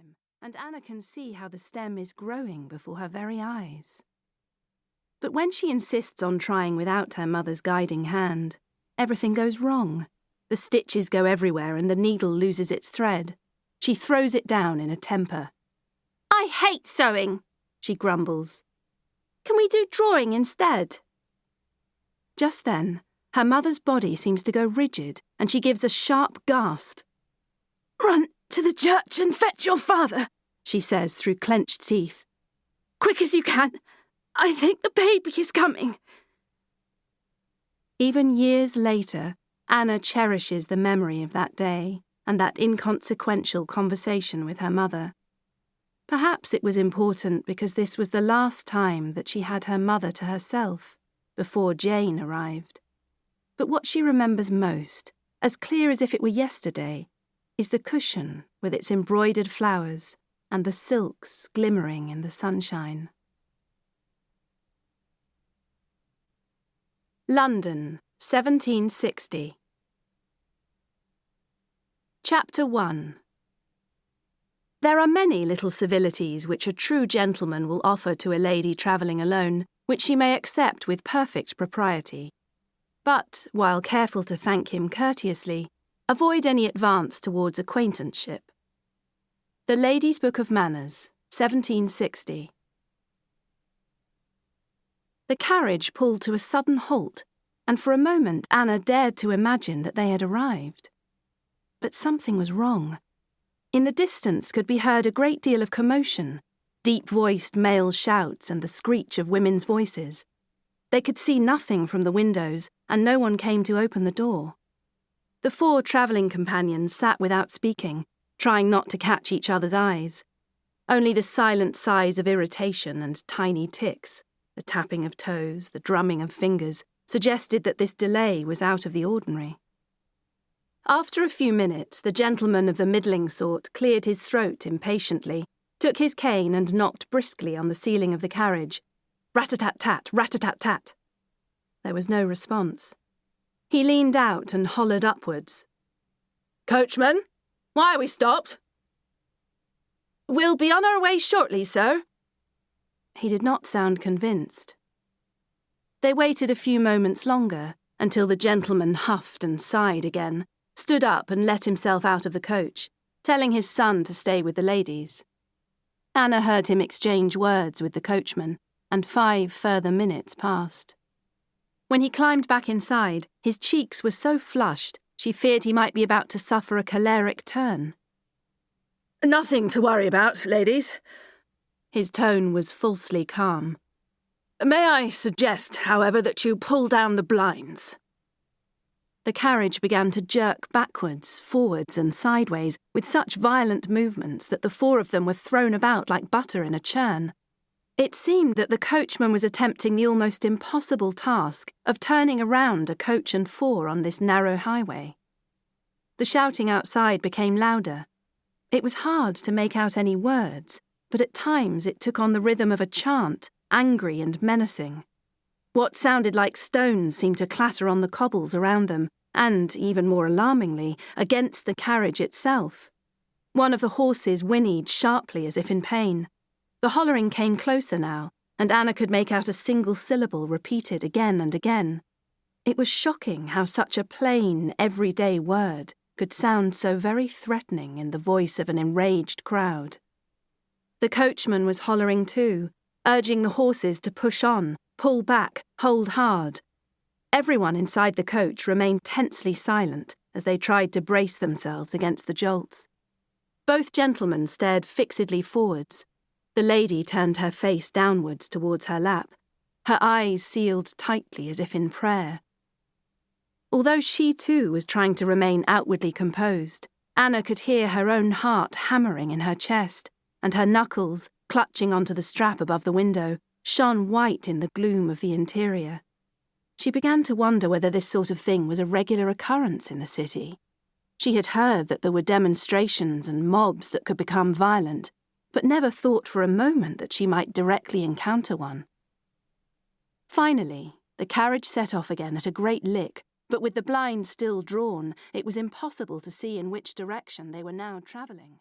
time, and Anna can see how the stem is growing before her very eyes. But when she insists on trying without her mother's guiding hand, everything goes wrong. The stitches go everywhere and the needle loses its thread. She throws it down in a temper. "I hate sewing," she grumbles. "Can we do drawing instead?" Just then, her mother's body seems to go rigid and she gives a sharp gasp. "Run to the church and fetch your father," she says through clenched teeth. "Quick as you can. I think the baby is coming." Even years later, Anna cherishes the memory of that day and that inconsequential conversation with her mother. Perhaps it was important because this was the last time that she had her mother to herself, before Jane arrived. But what she remembers most, as clear as if it were yesterday, is the cushion with its embroidered flowers and the silks glimmering in the sunshine. London, 1760. Chapter 1. There are many little civilities which a true gentleman will offer to a lady travelling alone, which she may accept with perfect propriety. But, while careful to thank him courteously, avoid any advance towards acquaintanceship. The Lady's Book of Manners, 1760. The carriage pulled to a sudden halt, and for a moment Anna dared to imagine that they had arrived. But something was wrong. In the distance could be heard a great deal of commotion, deep-voiced male shouts and the screech of women's voices. They could see nothing from the windows, and no one came to open the door. The four travelling companions sat without speaking, trying not to catch each other's eyes. Only the silent sighs of irritation and tiny tics, the tapping of toes, the drumming of fingers, suggested that this delay was out of the ordinary. After a few minutes, the gentleman of the middling sort cleared his throat impatiently, took his cane and knocked briskly on the ceiling of the carriage. Rat-a-tat-tat, rat-a-tat-tat. There was no response. He leaned out and hollered upwards. "Coachman, why are we stopped?" "We'll be on our way shortly, sir." He did not sound convinced. They waited a few moments longer, until the gentleman huffed and sighed again, stood up and let himself out of the coach, telling his son to stay with the ladies. Anna heard him exchange words with the coachman, and 5 further minutes passed. When he climbed back inside, his cheeks were so flushed she feared he might be about to suffer a choleric turn. "Nothing to worry about, ladies." His tone was falsely calm. "May I suggest, however, that you pull down the blinds?" The carriage began to jerk backwards, forwards and sideways with such violent movements that the 4 of them were thrown about like butter in a churn. It seemed that the coachman was attempting the almost impossible task of turning around a coach and 4 on this narrow highway. The shouting outside became louder. It was hard to make out any words, but at times it took on the rhythm of a chant, angry and menacing. What sounded like stones seemed to clatter on the cobbles around them, and, even more alarmingly, against the carriage itself. One of the horses whinnied sharply as if in pain. The hollering came closer now, and Anna could make out a single syllable repeated again and again. It was shocking how such a plain, everyday word could sound so very threatening in the voice of an enraged crowd. The coachman was hollering too, urging the horses to push on, pull back, hold hard. Everyone inside the coach remained tensely silent as they tried to brace themselves against the jolts. Both gentlemen stared fixedly forwards. The lady turned her face downwards towards her lap, her eyes sealed tightly as if in prayer. Although she too was trying to remain outwardly composed, Anna could hear her own heart hammering in her chest, and her knuckles, clutching onto the strap above the window, shone white in the gloom of the interior. She began to wonder whether this sort of thing was a regular occurrence in the city. She had heard that there were demonstrations and mobs that could become violent, but never thought for a moment that she might directly encounter one. Finally, the carriage set off again at a great lick, but with the blinds still drawn, it was impossible to see in which direction they were now travelling.